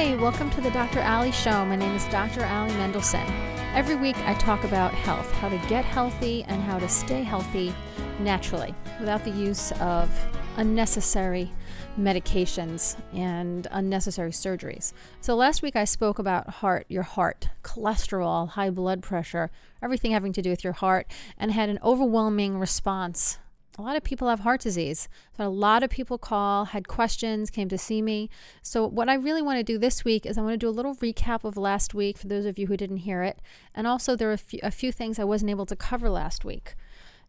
Hi, welcome to the Dr. Ali Show. My name is Dr. Ali Mendelson. Every week I talk about health, how to get healthy and how to stay healthy naturally without the use of unnecessary medications and unnecessary surgeries. So last week I spoke about your heart, cholesterol, high blood pressure, everything having to do with your heart, and had an overwhelming response. A lot of people have heart disease. So a lot of people had questions, came to see me. So what I really want to do this week is I want to do a little recap of last week for those of you who didn't hear it. And also there are a few things I wasn't able to cover last week.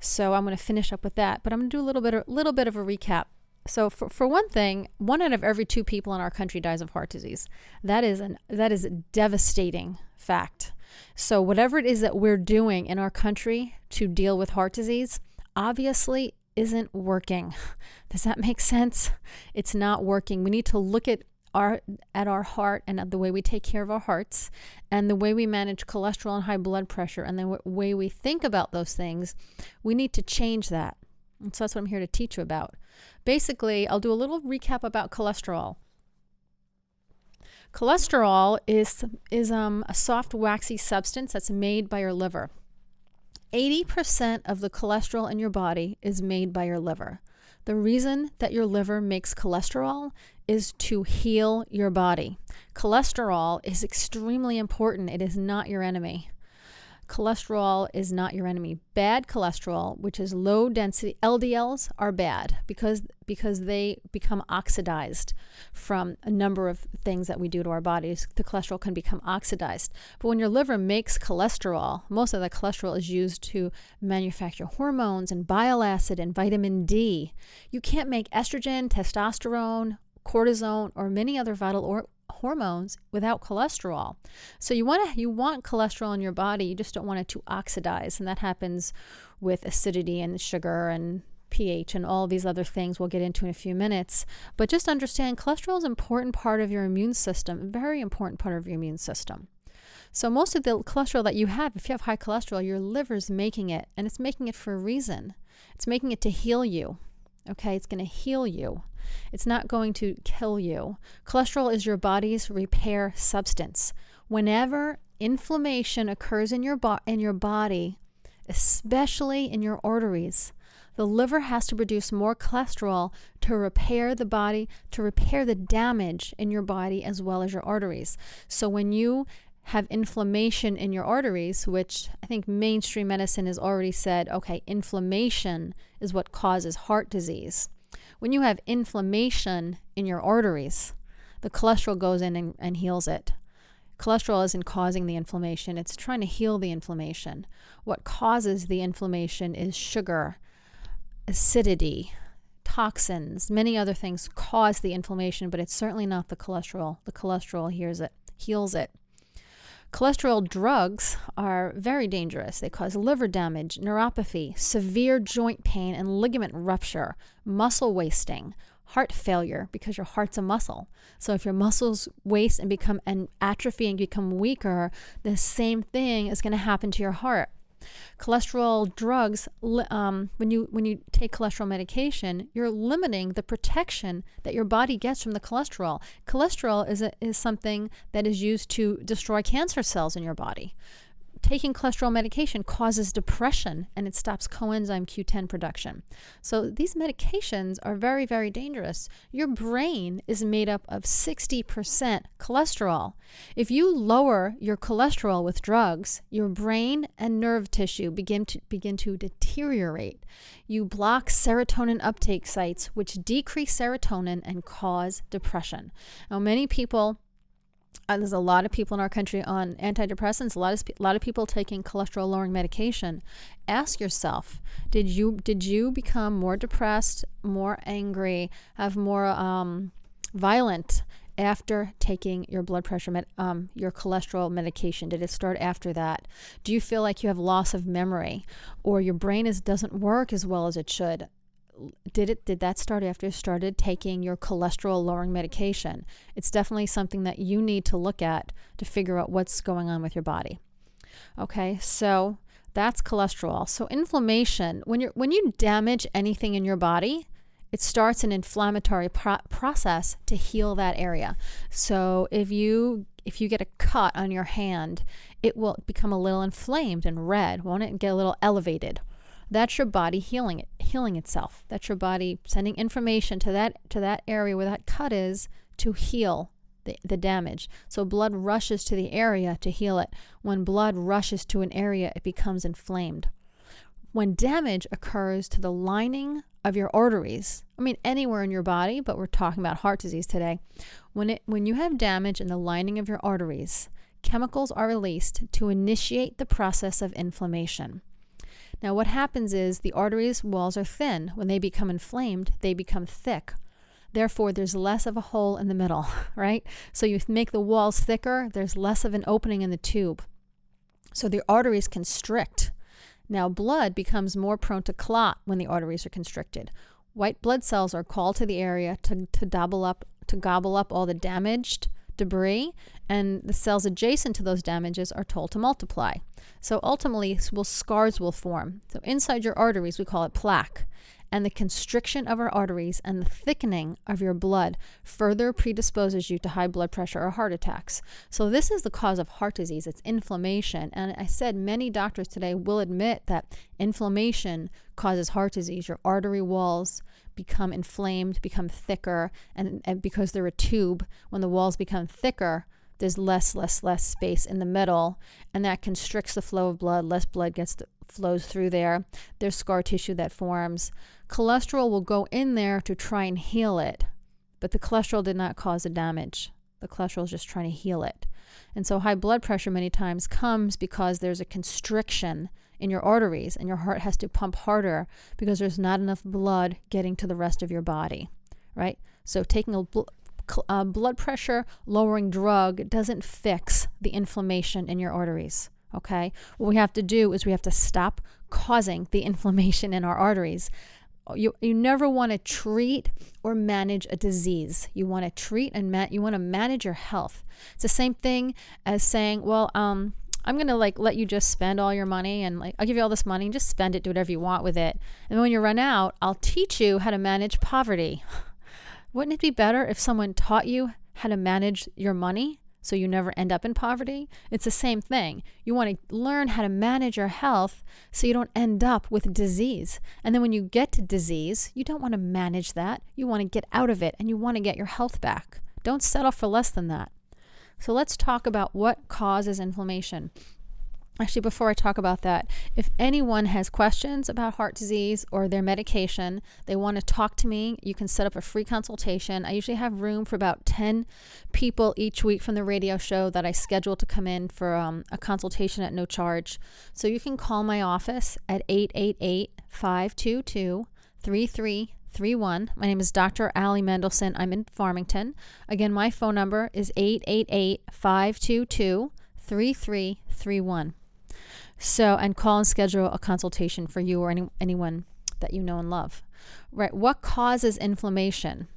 So I'm going to finish up with that. But I'm going to do a little bit of a recap. So for one thing, 1 out of every 2 people in our country dies of heart disease. That is a devastating fact. So whatever it is that we're doing in our country to deal with heart disease, obviously isn't working. Does that make sense? It's not working. We need to look at our heart and at the way we take care of our hearts and the way we manage cholesterol and high blood pressure and the way we think about those things. We need to change that. And so that's what I'm here to teach you about. Basically, I'll do a little recap about cholesterol. Cholesterol is a soft, waxy substance that's made by your liver. 80% of the cholesterol in your body is made by your liver. The reason that your liver makes cholesterol is to heal your body. Cholesterol is extremely important. It is not your enemy. Cholesterol is not your enemy. Bad cholesterol, which is low density, LDLs are bad because they become oxidized from a number of things that we do to our bodies. The cholesterol can become oxidized. But when your liver makes cholesterol, most of the cholesterol is used to manufacture hormones and bile acid and vitamin D. You can't make estrogen, testosterone, cortisol, or many other vital hormones without cholesterol. So you want cholesterol in your body, you just don't want it to oxidize, and that happens with acidity and sugar and pH and all these other things we'll get into in a few minutes. But just understand cholesterol is an important part of your immune system, a very important part of your immune system. So most of the cholesterol that you have, if you have high cholesterol, your liver's making it, and it's making it for a reason. It's making it to heal you. Okay, it's going to heal you. It's not going to kill you. Cholesterol is your body's repair substance. Whenever inflammation occurs in your body, especially in your arteries, the liver has to produce more cholesterol to repair the body, to repair the damage in your body as well as your arteries. So when you have inflammation in your arteries, which I think mainstream medicine has already said, okay, inflammation is what causes heart disease. When you have inflammation in your arteries, the cholesterol goes in and heals it. Cholesterol isn't causing the inflammation, it's trying to heal the inflammation. What causes the inflammation is sugar, acidity, toxins, many other things cause the inflammation, but it's certainly not the cholesterol. The cholesterol heals it. Cholesterol drugs are very dangerous. They cause liver damage, neuropathy, severe joint pain and ligament rupture, muscle wasting, heart failure, because your heart's a muscle. So if your muscles waste and atrophy and become weaker, the same thing is going to happen to your heart. Cholesterol drugs, when you take cholesterol medication, you're limiting the protection that your body gets from the cholesterol. Cholesterol is something that is used to destroy cancer cells in your body. Taking cholesterol medication causes depression and it stops coenzyme Q10 production. So these medications are very, very dangerous. Your brain is made up of 60% cholesterol. If you lower your cholesterol with drugs, your brain and nerve tissue begin to deteriorate. You block serotonin uptake sites, which decrease serotonin and cause depression. Now, many people there's a lot of people in our country on antidepressants, a lot of people taking cholesterol-lowering medication. Ask yourself, did you become more depressed, more angry, have more violent after taking your blood pressure, your cholesterol medication? Did it start after that? Do you feel like you have loss of memory, or your brain doesn't work as well as it should? Did that start after you started taking your cholesterol lowering medication? It's definitely something that you need to look at to figure out what's going on with your body. Okay, so that's cholesterol. So inflammation, when you damage anything in your body, it starts an inflammatory process to heal that area. So if you get a cut on your hand, it will become a little inflamed and red, won't it? And get a little elevated. That's your body healing itself. That's your body sending information to that area where that cut is to heal the damage. So blood rushes to the area to heal it. When blood rushes to an area, it becomes inflamed. When damage occurs to the lining of your arteries, I mean anywhere in your body, but we're talking about heart disease today. When you have damage in the lining of your arteries, chemicals are released to initiate the process of inflammation. Now what happens is the arteries walls are thin. When they become inflamed, they become thick. Therefore, there's less of a hole in the middle, right? So you make the walls thicker, there's less of an opening in the tube. So the arteries constrict. Now blood becomes more prone to clot when the arteries are constricted. White blood cells are called to the area to gobble up all the damaged debris, and the cells adjacent to those damages are told to multiply. So ultimately, scars will form. So inside your arteries, we call it plaque. And the constriction of our arteries and the thickening of your blood further predisposes you to high blood pressure or heart attacks. So this is the cause of heart disease. It's inflammation. And I said many doctors today will admit that inflammation causes heart disease. Your artery walls become inflamed, become thicker, and because they're a tube, when the walls become thicker, there's less space in the middle, and that constricts the flow of blood. Less blood flows through there. There's scar tissue that forms. Cholesterol will go in there to try and heal it, but the cholesterol did not cause the damage. The cholesterol is just trying to heal it. And so high blood pressure many times comes because there's a constriction in your arteries, and your heart has to pump harder because there's not enough blood getting to the rest of your body, right? So taking a blood pressure lowering drug doesn't fix the inflammation in your arteries. Okay, what we have to do is we have to stop causing the inflammation in our arteries. You never want to treat or manage a disease. You want to treat and you want to manage your health. It's the same thing as saying, well, I'm going to let you just spend all your money, and I'll give you all this money and just spend it, do whatever you want with it. And when you run out, I'll teach you how to manage poverty. Wouldn't it be better if someone taught you how to manage your money so you never end up in poverty? It's the same thing. You want to learn how to manage your health so you don't end up with disease. And then when you get to disease, you don't want to manage that. You want to get out of it, and you want to get your health back. Don't settle for less than that. So let's talk about what causes inflammation. Actually, before I talk about that, if anyone has questions about heart disease or their medication, they want to talk to me, you can set up a free consultation. I usually have room for about 10 people each week from the radio show that I schedule to come in for a consultation at no charge. So you can call my office at 888-522-3331. My name is Dr. Allie Mendelson. I'm in Farmington. Again, my phone number is 888-522-3331. So, and call and schedule a consultation for you or anyone that you know and love. Right? What causes inflammation?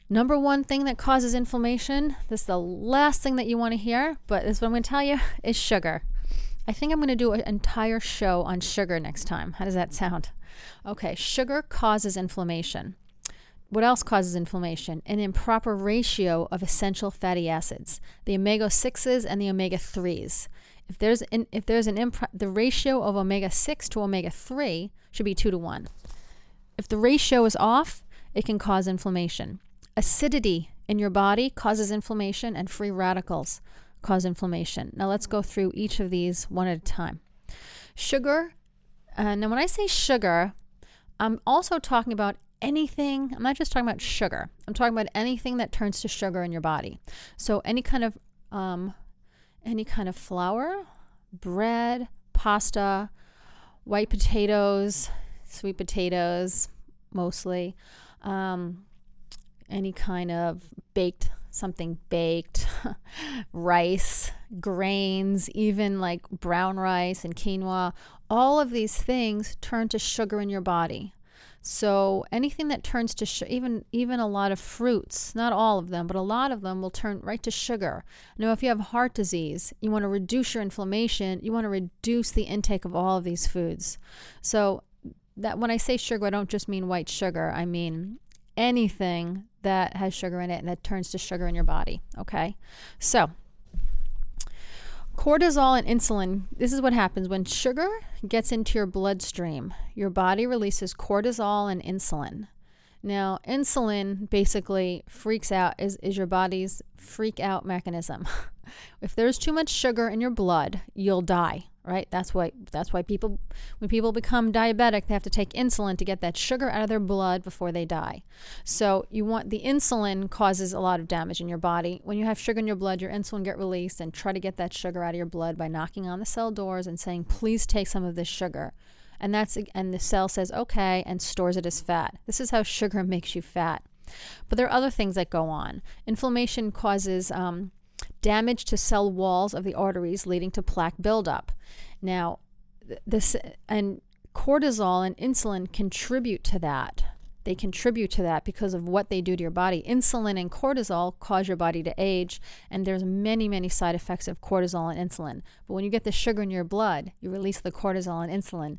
Number one thing that causes inflammation, this is the last thing that you want to hear, but this is what I'm going to tell you, is sugar. I think I'm going to do an entire show on sugar next time. How does that sound? Okay, sugar causes inflammation. What else causes inflammation? An improper ratio of essential fatty acids, the omega-6s and the omega-3s. The ratio of omega-6 to omega-3 should be 2-to-1. If the ratio is off, it can cause inflammation. Acidity in your body causes inflammation, and free radicals cause inflammation. Now let's go through each of these one at a time. Sugar. Now when I say sugar, I'm also talking about anything. I'm not just talking about sugar. I'm talking about anything that turns to sugar in your body. So any kind of flour, bread, pasta, white potatoes, sweet potatoes, mostly, any kind of something baked, rice, grains, even like brown rice and quinoa. All of these things turn to sugar in your body. So anything that turns to even a lot of fruits, not all of them, but a lot of them will turn right to sugar. Now, if you have heart disease, you want to reduce your inflammation, you want to reduce the intake of all of these foods. So that when I say sugar, I don't just mean white sugar. I mean anything that has sugar in it and that turns to sugar in your body. Okay. So cortisol and insulin, this is what happens when sugar gets into your bloodstream. Your body releases cortisol and insulin. Now, insulin basically freaks out, is your body's freak out mechanism. If there's too much sugar in your blood, you'll die, right? That's why people, when people become diabetic, they have to take insulin to get that sugar out of their blood before they die. So the insulin causes a lot of damage in your body. When you have sugar in your blood, your insulin get released, and try to get that sugar out of your blood by knocking on the cell doors and saying, please take some of this sugar. And the cell says, okay, and stores it as fat. This is how sugar makes you fat. But there are other things that go on. Inflammation causes damage to cell walls of the arteries, leading to plaque buildup. Now, and cortisol and insulin contribute to that. They contribute to that because of what they do to your body. Insulin and cortisol cause your body to age, and there's many, many side effects of cortisol and insulin. But when you get the sugar in your blood, you release the cortisol and insulin,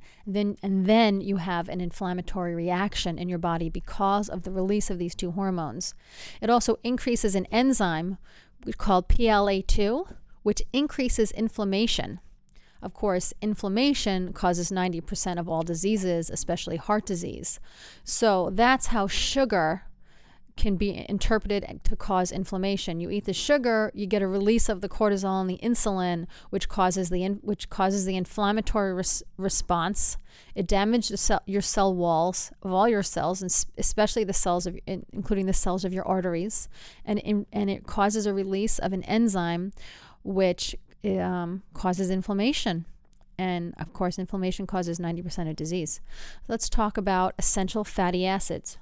and then you have an inflammatory reaction in your body because of the release of these two hormones. It also increases an enzyme called PLA2, which increases inflammation. Of course, inflammation causes 90% of all diseases, especially heart disease. So that's how sugar can be interpreted to cause inflammation. You eat the sugar, you get a release of the cortisol and the insulin, which causes the inflammatory response. It damages your cell walls of all your cells, and especially the cells including the cells of your arteries, and it causes a release of an enzyme, which causes inflammation. And of course, inflammation causes 90% of disease. Let's talk about essential fatty acids.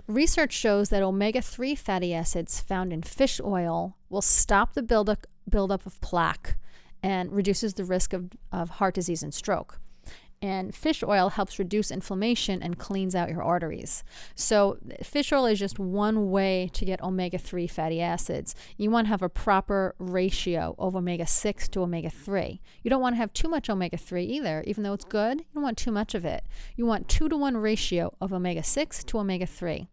Research shows that omega-3 fatty acids found in fish oil will stop the buildup of plaque and reduces the risk of heart disease and stroke. And fish oil helps reduce inflammation and cleans out your arteries. So fish oil is just one way to get omega-3 fatty acids. You want to have a proper ratio of omega-6 to omega-3. You don't want to have too much omega-3 either. Even though it's good, you don't want too much of it. You want 2-to-1 ratio of omega-6 to omega-3.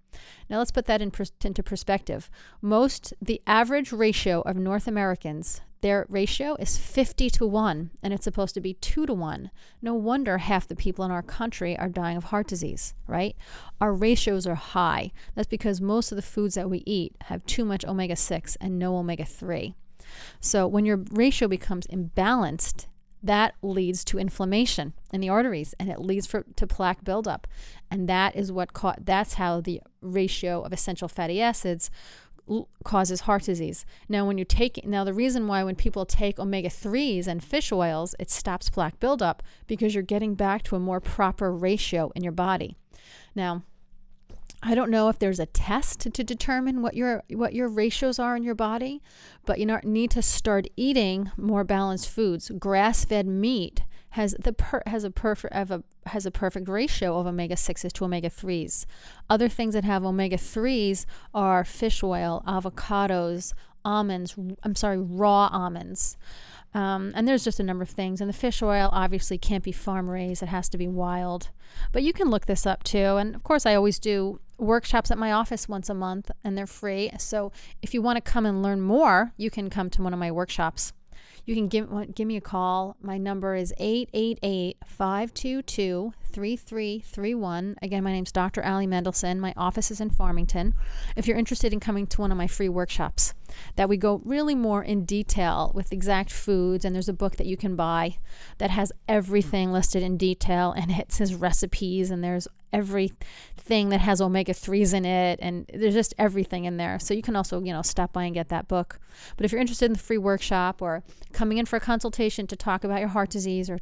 Now let's put that into perspective. The average ratio of North Americans, their ratio is 50-to-1, and it's supposed to be 2-to-1. No wonder half the people in our country are dying of heart disease, right? Our ratios are high. That's because most of the foods that we eat have too much omega-6 and no omega-3. So when your ratio becomes imbalanced, that leads to inflammation in the arteries, and it leads to plaque buildup. And that is that's how the ratio of essential fatty acids causes heart disease. Now, the reason why when people take omega-3s and fish oils, it stops plaque buildup, because you're getting back to a more proper ratio in your body. Now, I don't know if there's a test to determine what your ratios are in your body, but you need to start eating more balanced foods. Grass-fed meat has a perfect ratio of omega-6s to omega-3s. Other things that have omega-3s are fish oil, avocados, raw almonds. And there's just a number of things. And the fish oil obviously can't be farm raised. It has to be wild. But you can look this up too. And of course, I always do workshops at my office once a month, and they're free. So if you want to come and learn more, you can come to one of my workshops. You can give me a call. My number is 888-522-3331. Again, my name's Dr. Ali Mendelson. My office is in Farmington. If you're interested in coming to one of my free workshops, that we go really more in detail with exact foods, and there's a book that you can buy that has everything listed in detail, and it says recipes, and there's everything that has omega-3s in it, and there's just everything in there. So you can also, stop by and get that book. But if you're interested in the free workshop or coming in for a consultation to talk about your heart disease, or,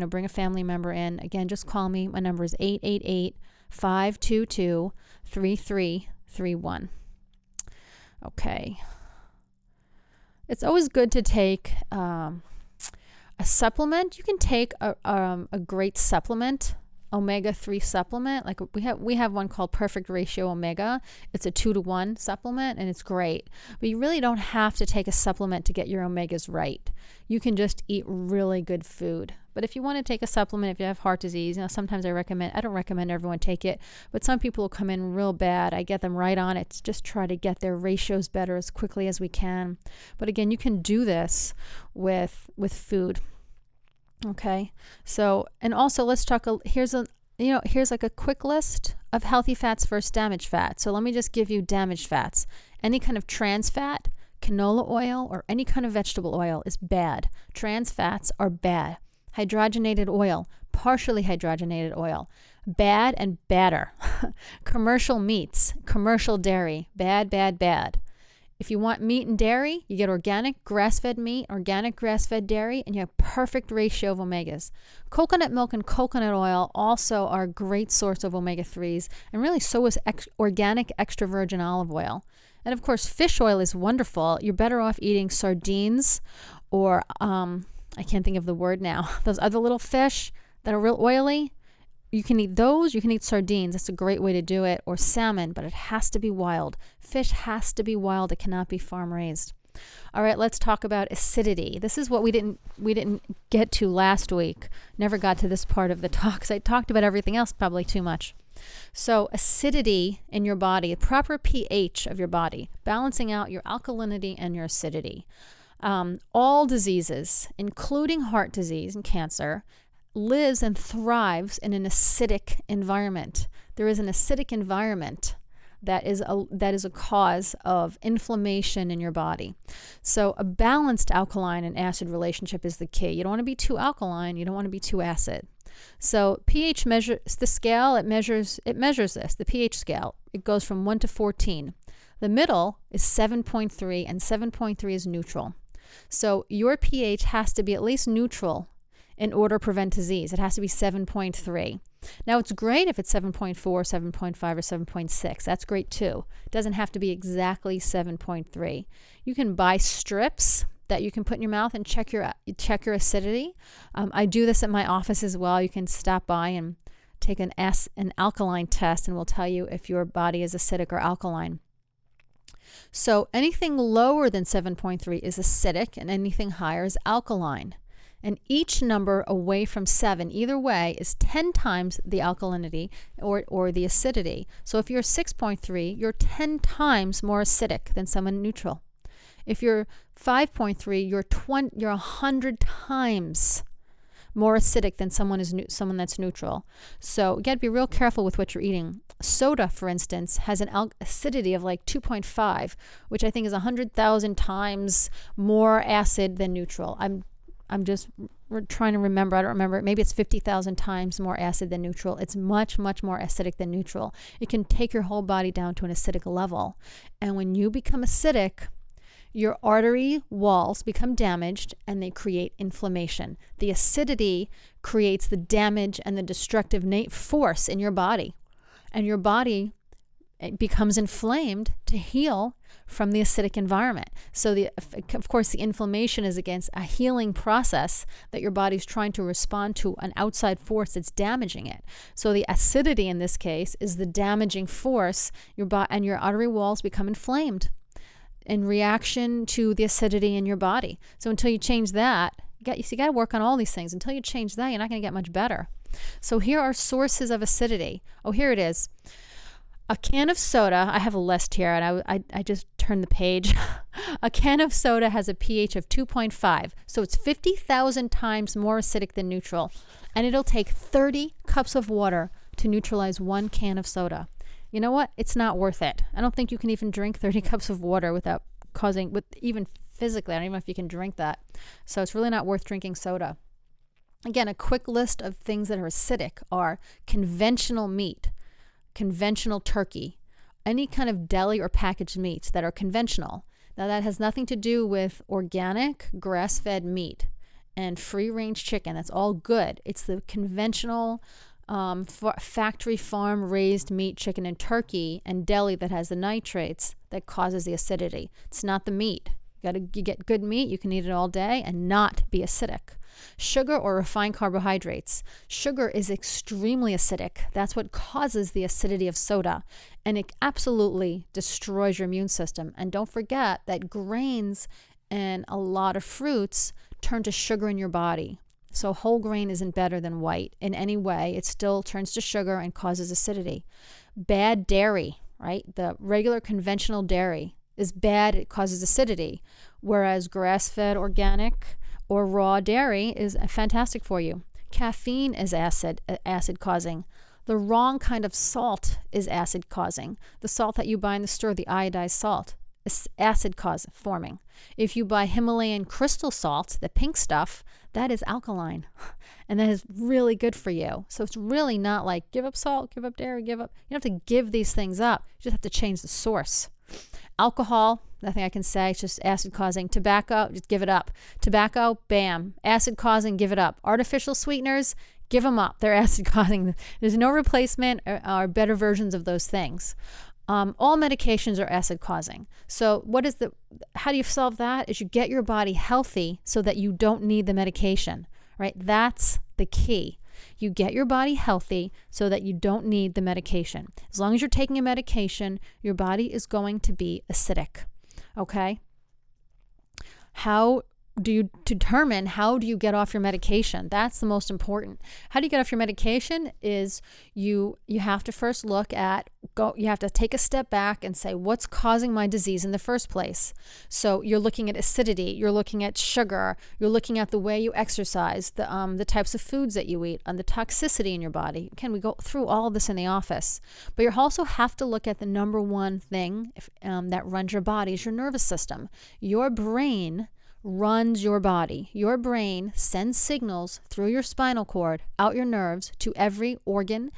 bring a family member in, again, just call me. My number is 888-522-3331. Okay. It's always good to take a supplement. You can take a great supplement, omega-3 supplement. Like we have one called Perfect Ratio Omega. It's a 2-to-1 supplement, and it's great. But you really don't have to take a supplement to get your omegas right. You can just eat really good food. But if you want to take a supplement, if you have heart disease, sometimes I don't recommend everyone take it, but some people will come in real bad. I get them right on it to just try to get their ratios better as quickly as we can. But again, you can do this with food. Okay. So, and also let's talk, here's like a quick list of healthy fats versus damaged fats. So let me just give you damaged fats. Any kind of trans fat, canola oil, or any kind of vegetable oil is bad. Trans fats are bad. Hydrogenated oil, partially hydrogenated oil, bad and badder. Commercial meats, commercial dairy, bad, bad, bad. If you want meat and dairy, you get organic grass-fed meat, organic grass-fed dairy, and you have perfect ratio of omegas. Coconut milk and coconut oil also are a great source of omega-3s, and really so is organic extra virgin olive oil. And of course, fish oil is wonderful. You're better off eating sardines or, I can't think of the word now, those other little fish that are real oily. You can eat those. You can eat sardines. That's a great way to do it. Or salmon, but it has to be wild. Fish has to be wild. It cannot be farm raised. All right, let's talk about acidity. This is what we didn't get to last week. Never got to this part of the talk because I talked about everything else probably too much. So acidity in your body, proper pH of your body, balancing out your alkalinity and your acidity. All diseases, including heart disease and cancer, lives and thrives in an acidic environment. There is an acidic environment that is a cause of inflammation in your body. So a balanced alkaline and acid relationship is the key. You don't want to be too alkaline. You don't want to be too acid. So pH measures the scale. It measures this. The pH scale. It goes from 1 to 14. The middle is 7.3, and 7.3 is neutral. So your pH has to be at least neutral in order to prevent disease. It has to be 7.3. Now, it's great if it's 7.4, 7.5, or 7.6. That's great too. It doesn't have to be exactly 7.3. You can buy strips that you can put in your mouth and check your acidity. I do this at my office as well. You can stop by and take an alkaline test, and we'll tell you if your body is acidic or alkaline. So anything lower than 7.3 is acidic, and anything higher is alkaline. And each number away from 7, either way, is 10 times the alkalinity or the acidity. So if you're 6.3, you're 10 times more acidic than someone neutral. If you're 5.3, you're 100 times more acidic than someone that's neutral. So you got to be real careful with what you're eating. Soda, for instance, has an acidity of like 2.5, which I think is 100,000 times more acid than neutral. I'm just trying to remember. I don't remember. Maybe it's 50,000 times more acid than neutral. It's much, much more acidic than neutral. It can take your whole body down to an acidic level. And when you become acidic, your artery walls become damaged and they create inflammation. The acidity creates the damage and the destructive force in your body. And your body becomes inflamed to heal from the acidic environment. So of course, the inflammation is against a healing process that your body's trying to respond to an outside force that's damaging it. So the acidity in this case is the damaging force, and your artery walls become inflamed in reaction to the acidity in your body. So until you change that, you got to work on all these things. Until you change that, you're not going to get much better. So here are sources of acidity. Oh, here it is. A can of soda, I have a list here, and I just turned the page. A can of soda has a pH of 2.5, so it's 50,000 times more acidic than neutral, and it'll take 30 cups of water to neutralize 1 can of soda. You know what? It's not worth it. I don't think you can even drink 30 cups of water without even physically, I don't even know if you can drink that. So it's really not worth drinking soda. Again, a quick list of things that are acidic are conventional meat, conventional turkey, any kind of deli or packaged meats that are conventional. Now that has nothing to do with organic grass-fed meat and free-range chicken. That's all good. It's the conventional factory farm raised meat, chicken, and turkey and deli that has the nitrates that causes the acidity. It's not the meat. You get good meat, you can eat it all day and not be acidic. Sugar or refined carbohydrates. Sugar is extremely acidic. That's what causes the acidity of soda, and it absolutely destroys your immune system. And don't forget that grains and a lot of fruits turn to sugar in your body. So whole grain isn't better than white in any way. It still turns to sugar and causes acidity. Bad dairy, right? The regular conventional dairy is bad. It causes acidity. Whereas grass-fed organic or raw dairy is fantastic for you. Caffeine is acid causing. The wrong kind of salt is acid causing. The salt that you buy in the store, the iodized salt, is acid forming. If you buy Himalayan crystal salt, the pink stuff, that is alkaline. And that is really good for you. So it's really not like give up salt, give up dairy, give up. You don't have to give these things up. You just have to change the source. Alcohol, nothing I can say. It's just acid causing. Tobacco, just give it up. Tobacco, bam. Acid causing, give it up. Artificial sweeteners, give them up. They're acid causing. There's no replacement or better versions of those things. All medications are acid causing. So how do you solve that? Is you get your body healthy so that you don't need the medication, right? That's the key. You get your body healthy so that you don't need the medication. As long as you're taking a medication, your body is going to be acidic, okay? How do you determine how do you get off your medication? That's the most important. How do you get off your medication is you have to first you have to take a step back and say, what's causing my disease in the first place? So you're looking at acidity, you're looking at sugar, you're looking at the way you exercise, the types of foods that you eat, and the toxicity in your body. Again, we go through all of this in the office. But you also have to look at the number one thing that runs your body is your nervous system. Your brain runs your body. Your brain sends signals through your spinal cord, out your nerves, to every organ,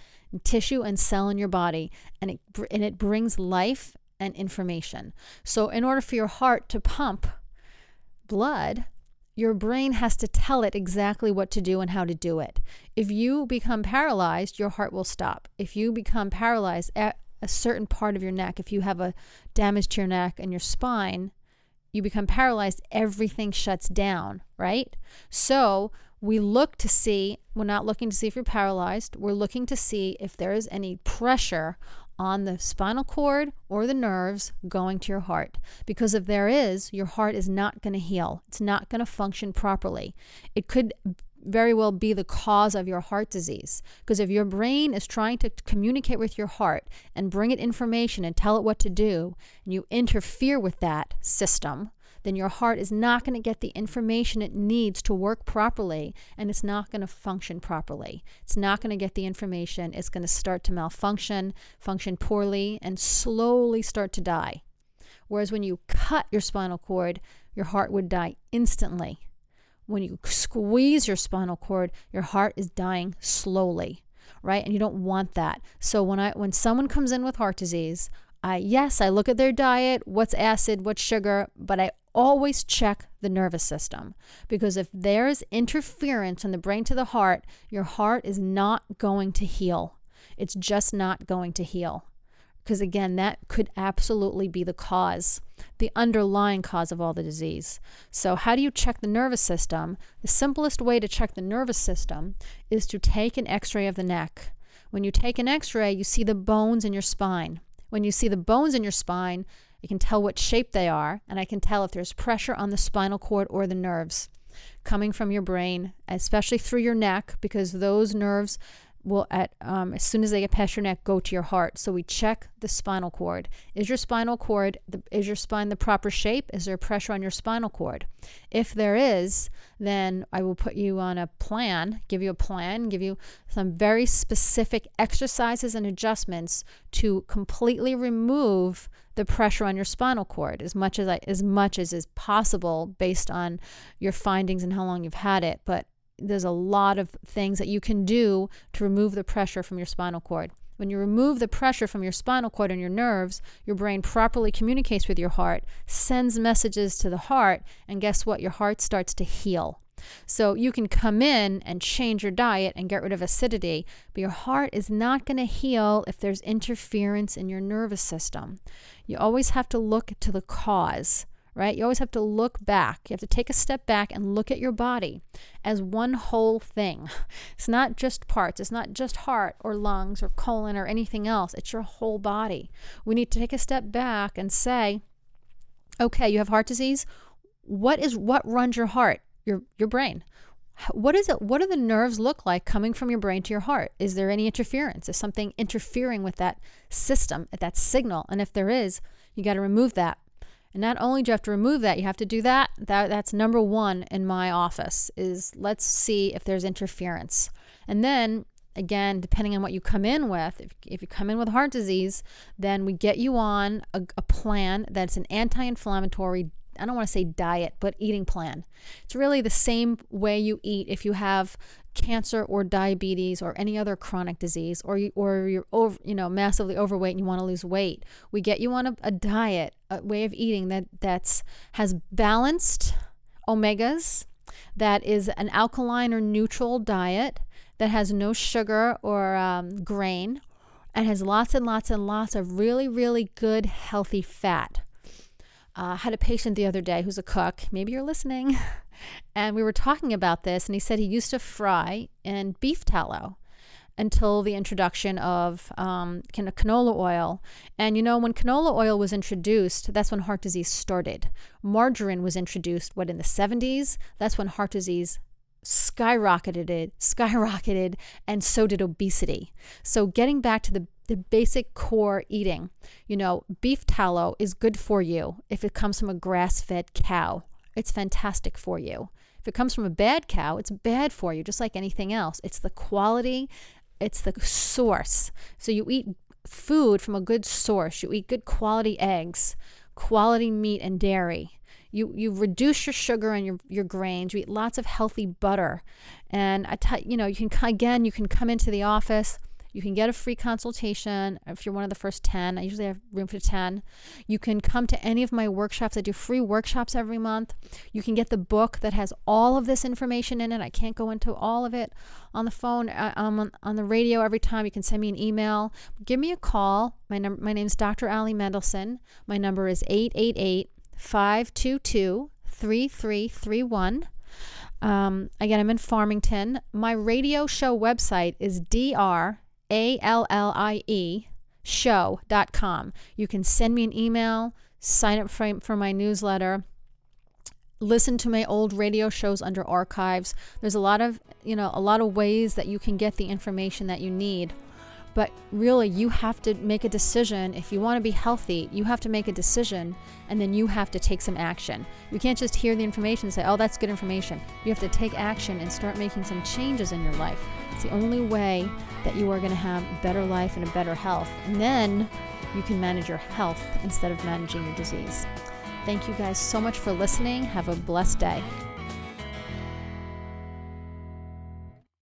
tissue, and cell in your body, and it brings life and information. So in order for your heart to pump blood, your brain has to tell it exactly what to do and how to do it. If you become paralyzed, your heart will stop. If you become paralyzed at a certain part of your neck, if you have a damage to your neck and your spine, you become paralyzed, everything shuts down, right? So we're not looking to see if you're paralyzed. We're looking to see if there is any pressure on the spinal cord or the nerves going to your heart. Because if there is, your heart is not going to heal. It's not going to function properly. It could very well be the cause of your heart disease. Because if your brain is trying to communicate with your heart and bring it information and tell it what to do, and you interfere with that system, then your heart is not going to get the information it needs to work properly, and it's not going to function properly. It's not going to get the information. It's going to start to malfunction, function poorly, and slowly start to die. Whereas when you cut your spinal cord, your heart would die instantly. When you squeeze your spinal cord, your heart is dying slowly, right? And you don't want that. So when someone comes in with heart disease, I look at their diet, what's acid, what's sugar, but I always check the nervous system. Because if there's interference in the brain to the heart, your heart is not going to heal. It's just not going to heal. Because again, that could absolutely be the cause, the underlying cause of all the disease. So how do you check the nervous system? The simplest way to check the nervous system is to take an x-ray of the neck. When you take an x-ray, you see the bones in your spine. When you see the bones in your spine, you can tell what shape they are, and I can tell if there's pressure on the spinal cord or the nerves coming from your brain, especially through your neck, because those nerves will, as soon as they get past your neck, go to your heart. So we check the spinal cord. Is your spine the proper shape? Is there pressure on your spinal cord? If there is, then I will put you on a plan, give you some very specific exercises and adjustments to completely remove the pressure on your spinal cord as much as is possible based on your findings and how long you've had it. But there's a lot of things that you can do to remove the pressure from your spinal cord. When you remove the pressure from your spinal cord and your nerves, your brain properly communicates with your heart, sends messages to the heart, and guess what? Your heart starts to heal. So you can come in and change your diet and get rid of acidity, but your heart is not going to heal if there's interference in your nervous system. You always have to look to the cause. Right? You always have to look back. You have to take a step back and look at your body as one whole thing. It's not just parts. It's not just heart or lungs or colon or anything else. It's your whole body. We need to take a step back and say, okay, you have heart disease. What runs your heart? Your brain. What is it? What do the nerves look like coming from your brain to your heart? Is there any interference? Is something interfering with that system, that signal? And if there is, you got to remove that. And not only do you have to remove that, you have to do that. That's number one in my office is let's see if there's interference. And then again, depending on what you come in with, if you come in with heart disease, then we get you on a plan that's an anti-inflammatory, I don't want to say diet, but eating plan. It's really the same way you eat if you have cancer or diabetes or any other chronic disease, or you're over, massively overweight and you want to lose weight. We get you on a diet, a way of eating that has balanced omegas, that is an alkaline or neutral diet, that has no sugar or grain, and has lots and lots and lots of really, really good, healthy fat. I had a patient the other day who's a cook. Maybe you're listening. And we were talking about this, and he said he used to fry in beef tallow until the introduction of canola oil. And when canola oil was introduced, that's when heart disease started. Margarine was introduced, in the 70s? That's when heart disease skyrocketed, and so did obesity. So getting back to the basic core eating, beef tallow is good for you if it comes from a grass-fed cow. It's fantastic for you. If it comes from a bad cow, it's bad for you, just like anything else. It's the quality, it's the source. So you eat food from a good source. You eat good quality eggs, quality meat and dairy. You reduce your sugar and your grains. You eat lots of healthy butter. And you can come into the office. You can get a free consultation if you're one of the first 10. I usually have room for 10. You can come to any of my workshops. I do free workshops every month. You can get the book that has all of this information in it. I can't go into all of it on the phone, on the radio every time. You can send me an email. Give me a call. My name is Dr. Ali Mendelson. My number is 888-522-3331. Again, I'm in Farmington. My radio show website is DRALLIE show.com. You can send me an email, sign up for my newsletter, listen to my old radio shows under archives. There's a lot of ways that you can get the information that you need. But really, you have to make a decision. If you want to be healthy, you have to make a decision, and then you have to take some action. You can't just hear the information and say, oh, that's good information. You have to take action and start making some changes in your life. It's the only way that you are going to have a better life and a better health. And then you can manage your health instead of managing your disease. Thank you guys so much for listening. Have a blessed day.